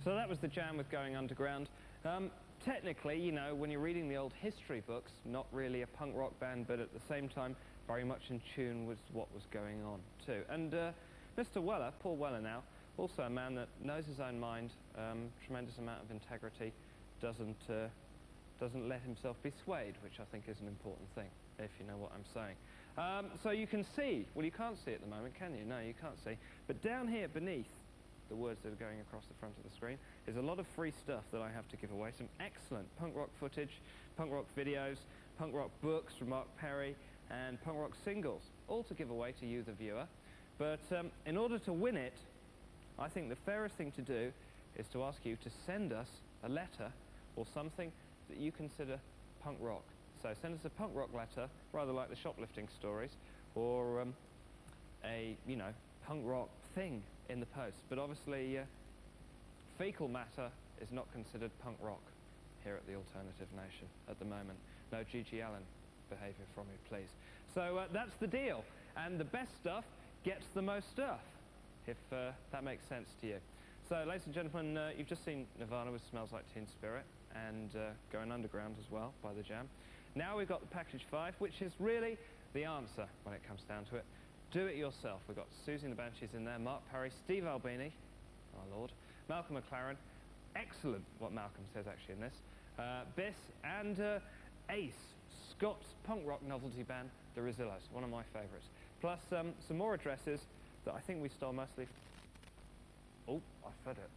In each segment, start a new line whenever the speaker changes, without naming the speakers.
So that was the jam with Going Underground. Technically, you know, when you're reading the old history books, not really a punk rock band, but at the same time, very much in tune with what was going on too. And Mr. Weller, Paul Weller now, also a man that knows his own mind, tremendous amount of integrity, doesn't let himself be swayed, which I think is an important thing, if you know what I'm saying. So you can see, well, you can't see at the moment, can you? No, you can't see. But down here beneath the words that are going across the front of the screen is a lot of free stuff that I have to give away. Some excellent punk rock footage, punk rock videos, punk rock books from Mark Perry, and punk rock singles, all to give away to you, the viewer. But in order to win it, I think the fairest thing to do is to ask you to send us a letter or something that you consider punk rock. So send us a punk rock letter, rather like the shoplifting stories, or a, you know, punk rock thing in the post. But obviously, fecal matter is not considered punk rock here at the Alternative Nation at the moment. No G.G. Allen behaviour from you, please. So that's the deal. And the best stuff gets the most stuff, if that makes sense to you. So, ladies and gentlemen, you've just seen Nirvana with Smells Like Teen Spirit, and Going Underground as well, by the Jam. Now we've got the Package 5, which is really the answer when it comes down to it. Do it yourself. We've got Susie and the Banshees in there, Mark Perry, Steve Albini, our Lord, Malcolm McLaren, excellent what Malcolm says actually in this, Biss, and Ace, Scott's punk rock novelty band, the Rosillos, one of my favourites. Plus some more addresses that I think we stole mostly. Oh, I said it.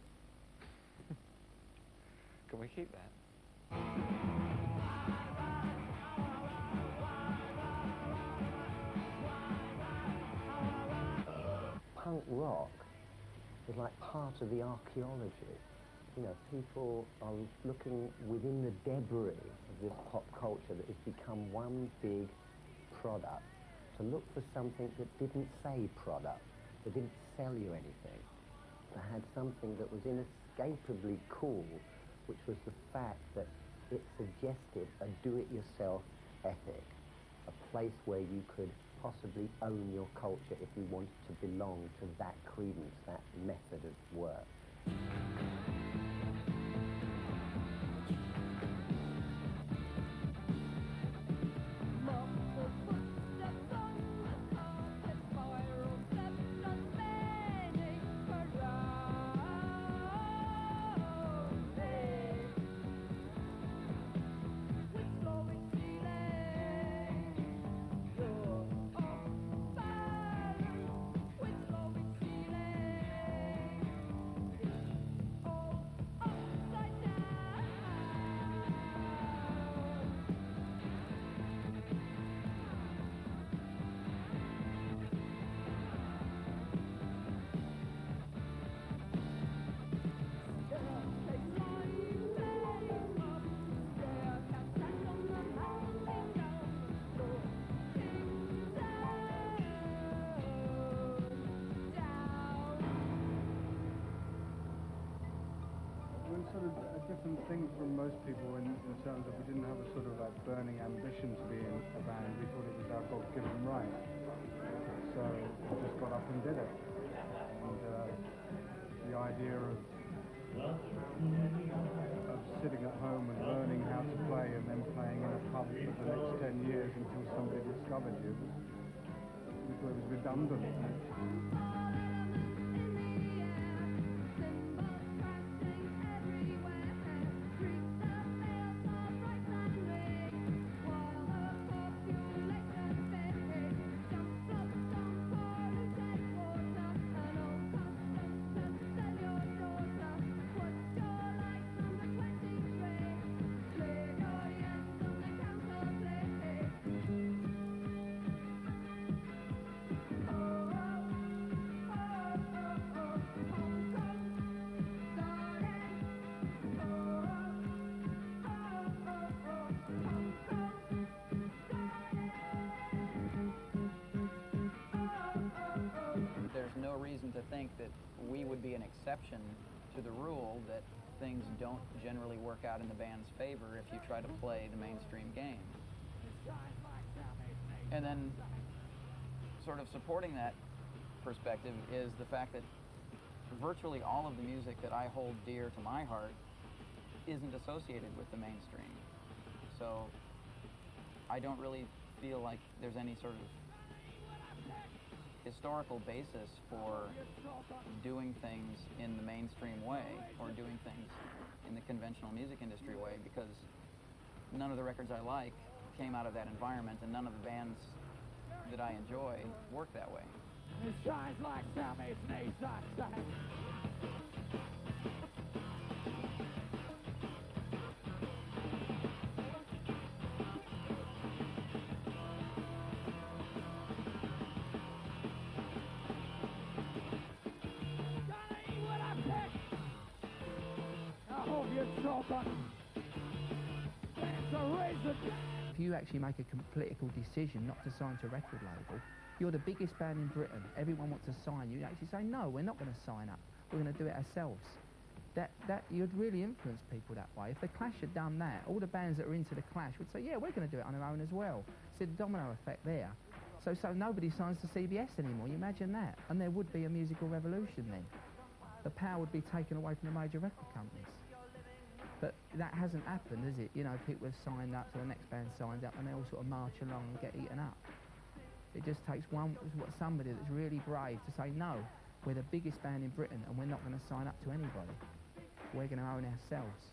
Can we keep that?
Punk rock is like part of the archaeology. You know, people are looking within the debris of this pop culture that has become one big product to look for something that didn't say product, that didn't sell you anything, that had something that was inescapably cool, which was the fact that it suggested a do-it-yourself ethic, a place where you could possibly own your culture if you wanted to belong to that credence, that method of work.
Different thing from most people in terms of we didn't have a sort of like burning ambition to be in a band. We thought it was our God-given right. So we just got up and did it. And the idea of sitting at home and learning how to play and then playing in a pub for the next 10 years until somebody discovered you, we thought it was redundant.
There's no reason to think that we would be an exception to the rule that things don't generally work out in the band's favor if you try to play the mainstream game. And then sort of supporting that perspective is the fact that virtually all of the music that I hold dear to my heart isn't associated with the mainstream. So I don't really feel like there's any sort of historical basis for doing things in the mainstream way or doing things in the conventional music industry way, because none of the records I like came out of that environment, and none of the bands that I enjoy work that way.
It shines like Sammy's knee socks.
If you actually make a political decision not to sign to a record label, you're the biggest band in Britain, everyone wants to sign you, actually say, no, we're not going to sign up, we're going to do it ourselves. That you'd really influence people that way. If the Clash had done that, all the bands that are into the Clash would say, yeah, we're going to do it on our own as well. See the domino effect there. So nobody signs to CBS anymore, you imagine that? And there would be a musical revolution then. The power would be taken away from the major record companies. But that hasn't happened, has it? You know, people have signed up, so the next band signs up, and they all sort of march along and get eaten up. It just takes somebody that's really brave to say, no, we're the biggest band in Britain, and we're not going to sign up to anybody. We're going to own ourselves.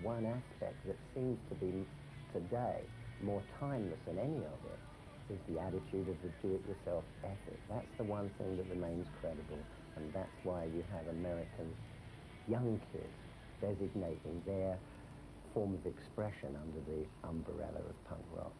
One aspect that seems to be today more timeless than any of it is the attitude of the do-it-yourself ethic. That's the one thing that remains credible, and that's why you have American young kids designating their form of expression under the umbrella of punk rock.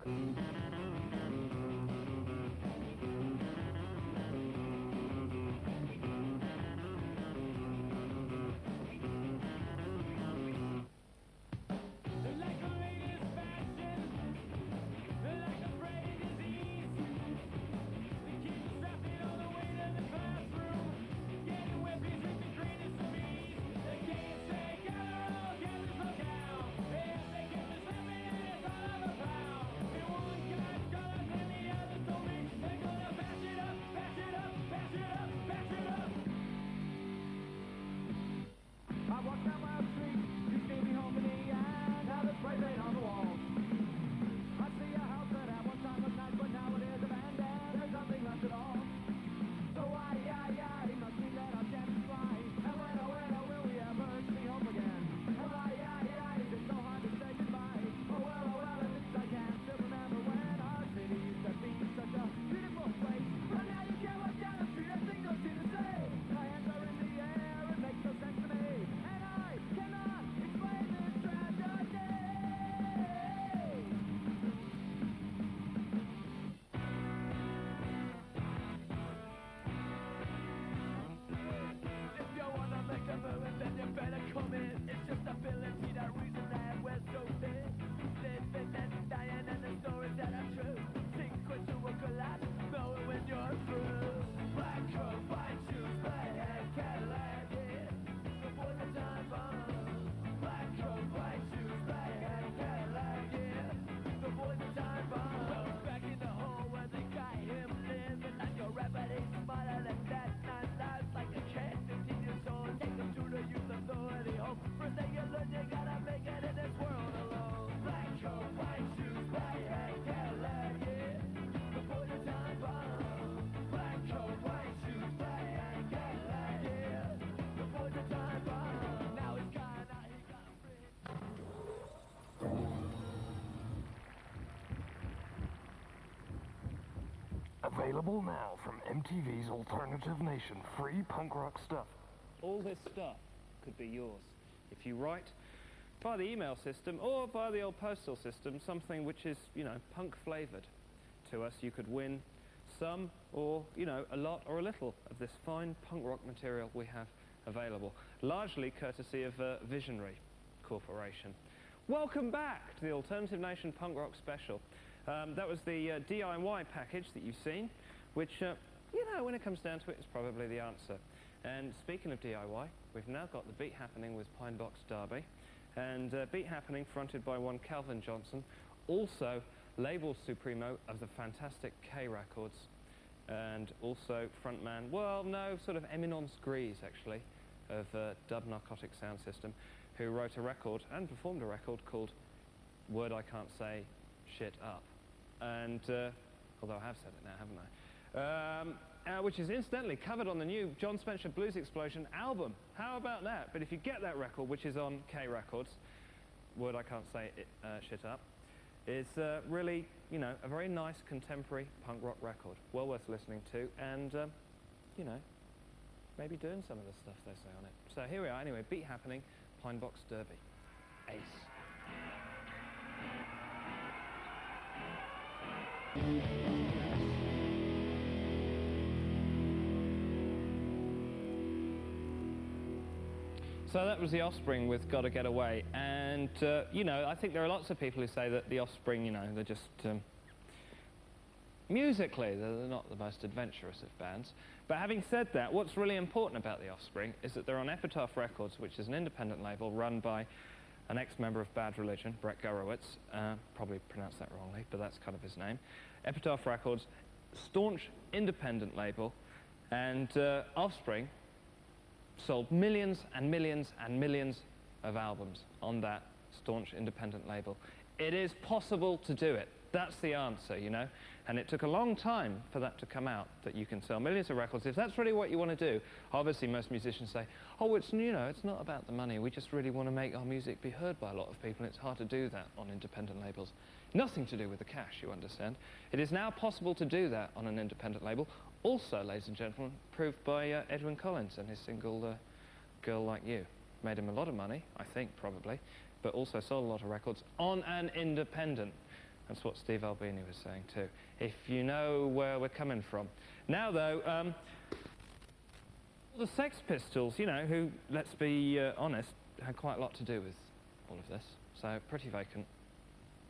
Available now from MTV's Alternative Nation. Free punk rock stuff.
All this stuff could be yours if you write via the email system or via the old postal system something which is, you know, punk flavoured to us. You could win some or, you know, a lot or a little of this fine punk rock material we have available, largely courtesy of Visionary Corporation. Welcome back to the Alternative Nation Punk Rock Special. That was the DIY package that you've seen, which, you know, when it comes down to it, is probably the answer. And speaking of DIY, we've now got the Beat Happening with Pinebox Derby, and Beat Happening fronted by one Calvin Johnson, also label supremo of the fantastic K Records, and also frontman, well, no, sort of eminence grise, actually, of Dub Narcotic Sound System, who wrote a record and performed a record called Word I Can't Say, Shit Up. And, although I have said it now, haven't I? Which is incidentally covered on the new John Spencer Blues Explosion album. How about that? But if you get that record, which is on K Records, Word I Can't Say, Shit Up, is really, you know, a very nice contemporary punk rock record. Well worth listening to, and, you know, maybe doing some of the stuff they say on it. So here we are, anyway, Beat Happening, Pinebox Derby. Ace. So that was the Offspring with Gotta Get Away, and you know, I think there are lots of people who say that the Offspring, you know, they're just musically they're not the most adventurous of bands. But having said that, what's really important about the Offspring is that they're on Epitaph Records, which is an independent label run by an ex-member of Bad Religion, Brett Gurewitz, probably pronounced that wrongly, but that's kind of his name. Epitaph Records, staunch independent label, and Offspring sold millions and millions and millions of albums on that staunch independent label. It is possible to do it. That's the answer, you know. And it took a long time for that to come out, that you can sell millions of records. If that's really what you want to do, obviously most musicians say, oh, it's, you know, it's not about the money. We just really want to make our music be heard by a lot of people, and it's hard to do that on independent labels. Nothing to do with the cash, you understand. It is now possible to do that on an independent label. Also, ladies and gentlemen, proved by Edwyn Collins and his single Girl Like You. Made him a lot of money, I think, probably, but also sold a lot of records on an independent. That's what Steve Albini was saying too, if you know where we're coming from. Now though, the Sex Pistols, you know, who, let's be honest, had quite a lot to do with all of this. So, Pretty Vacant,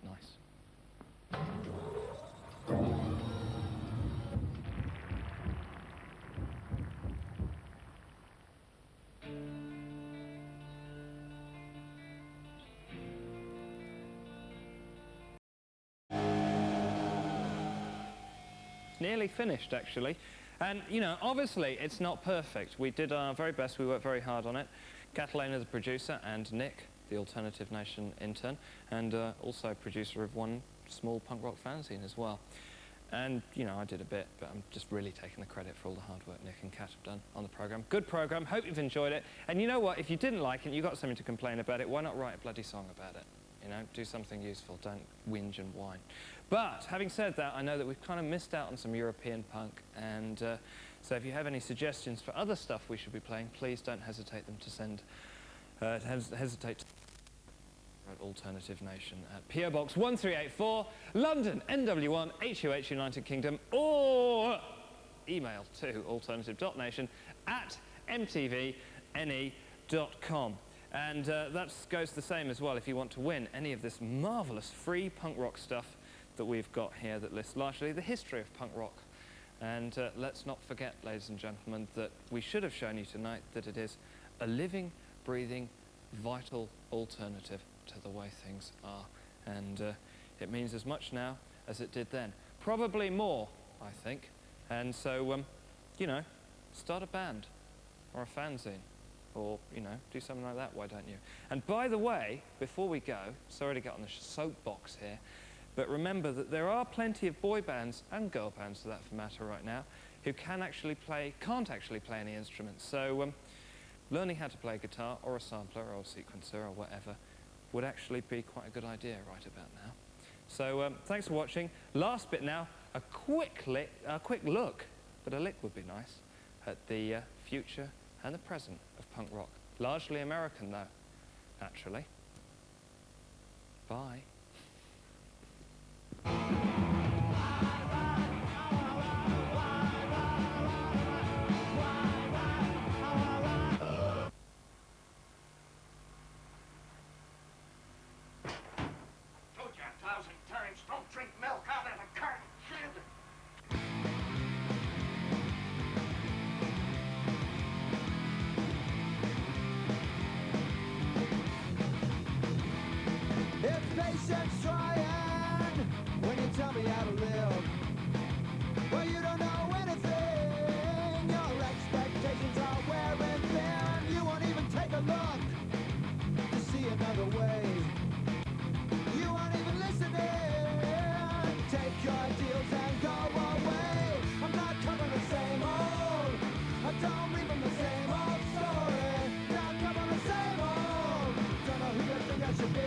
nice. Nearly finished, actually. And, you know, obviously it's not perfect. We did our very best, we worked very hard on it. Catalina, the producer, and Nick, the Alternative Nation intern, and also producer of one small punk rock fanzine as well. And, you know, I did a bit, but I'm just really taking the credit for all the hard work Nick and Kat have done on the programme. Good programme, hope you've enjoyed it. And you know what, if you didn't like it and you've got something to complain about it, why not write a bloody song about it? You know, do something useful, don't whinge and whine. But, having said that, I know that we've kind of missed out on some European punk, and so if you have any suggestions for other stuff we should be playing, please don't hesitate them to send, hesitate to Alternative Nation at PO Box 1384, London, NW1, HUH, United Kingdom, or email to alternative.nation@mtvne.com. And that goes the same as well if you want to win any of this marvellous free punk rock stuff that we've got here that lists largely the history of punk rock. And let's not forget, ladies and gentlemen, that we should have shown you tonight that it is a living, breathing, vital alternative to the way things are. And it means as much now as it did then. Probably more, I think. And so, you know, start a band or a fanzine. Or, you know, do something like that, why don't you? And by the way, before we go, sorry to get on the soapbox here, but remember that there are plenty of boy bands, and girl bands for that matter right now, who can't actually play any instruments. So learning how to play a guitar or a sampler or a sequencer or whatever would actually be quite a good idea right about now. So thanks for watching. Last bit now, a quick look, but a lick would be nice, at the future and the present of punk rock. Largely American though, naturally. Bye.
Patience trying when you tell me how to live. Well, you don't know anything. Your expectations are wearing thin. You won't even take a look to see another way. You aren't even listening. Take your deals and go away. I'm not covering the same old. I don't read from the same old story. Not covering the same old. Don't know who you think I should be.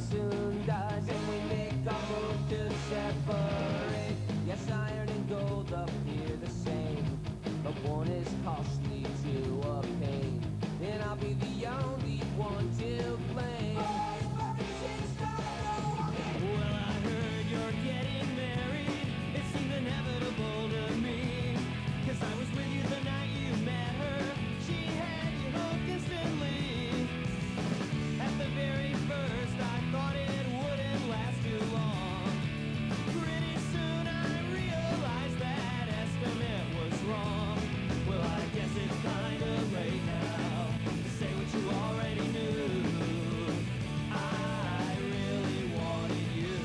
Soon dies and we make a move to separate. Yes, iron and gold appear the same, but one is costly to obtain, and I'll be the only one to blame. Well, I heard you're getting married. It seemed inevitable to me, 'cause I was with you the night you met her. She had you hooked instantly. At the very first, I thought it wouldn't last too long. Pretty soon I realized that estimate was wrong. Well, I guess it's kind of late now to say what you already knew. I really wanted you.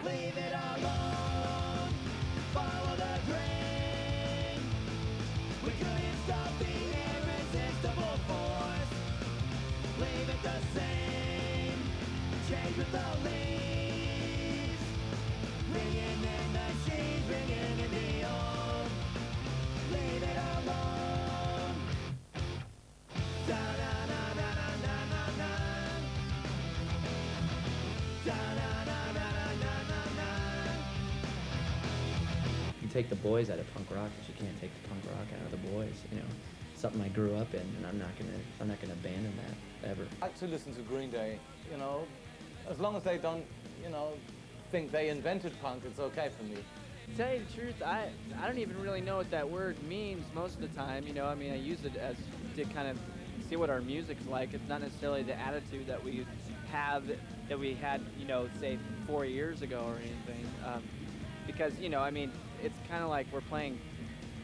Leave it alone, follow the grain. We couldn't stop the irresistible force. Leave it the same, change with the leaves. Ringing in the sheets, ringing in the old. Leave it alone. Da da da da da da da da. Da da da da da da da.
You take the boys out of punk rock, but you can't take the punk rock out of the boys. You know, something I grew up in, and I'm not gonna abandon that ever.
I like to listen to Green Day. You know, as long as they don't, you know, think they invented punk, it's okay for me.
To tell you the truth, I don't even really know what that word means most of the time. You know, I mean, I use it as to kind of see what our music's like. It's not necessarily the attitude that we have, that we had, you know, say 4 years ago or anything. Because, you know, I mean, it's kind of like we're playing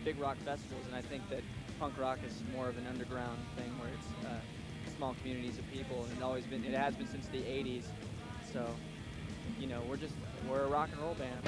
big rock festivals, and I think that punk rock is more of an underground thing where it's small communities of people, and it has been since the 80s. So, you know, we're a rock and roll band.